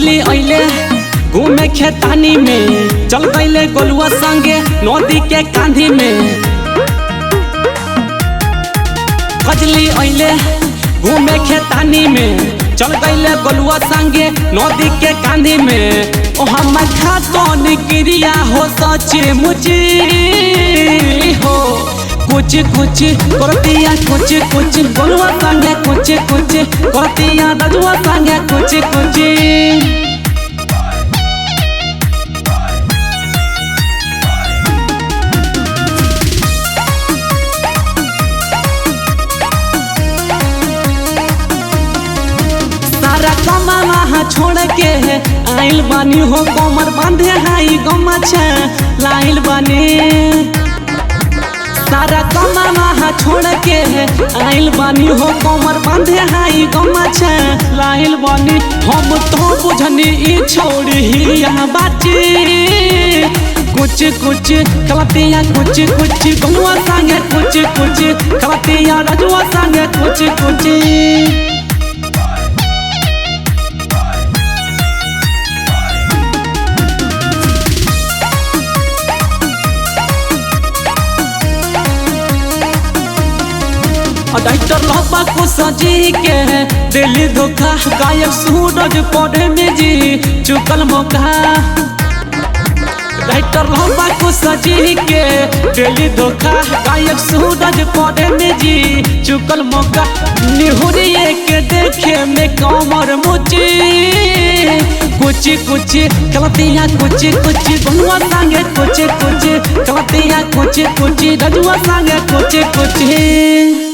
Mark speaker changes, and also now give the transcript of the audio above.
Speaker 1: फजली अइले घूमे खेतानी में, चल गइले गोलुआ संगे नदी के कांधी में। फजली अइले घूमे खेतानी में, चल गइले गोलुआ संगे नदी के कांधी में। ओ हम खातो निक्रिया हो सचे मुची हो, कुछ कुछ करतिया कुछ कुछ गोलुआ संगे कुछ कुछ करतिया रजुआ संगे कुछ कुछ। सारा कमावा छोड़ के आइल बानी हो, कमर बांधे हाई गमछा लाइल बानी। सारा कमावा छोड़ के आइल बानी हो, कमर बांधे हाई गमछा लाइल बानी। हम तो बुझनी ई छोड़ी ही यहाँ बाची, कुछ कुछ खलतिया कुछ कुछ गोलुआ संगे कुछ कुछ खलतिया रजुआ संगे कुछ कुछ। डाक्टर लहबा को सजी के दिल्ली धोखा, गायक सूरज पौधे में जी चुकल मौका। डाक्टर लहबा को सजी के दिल्ली धोखा, गायक सूरज पौधे में जी चुकल मौका। निहुरिए के देखे में कमर मुची, कुछ कुछ गलतियाँ कुछ कुछ गोलुआ संगे कुछ कुछ गलतियाँ कुछ कुछ रजुआ संगे कुछ कुछ।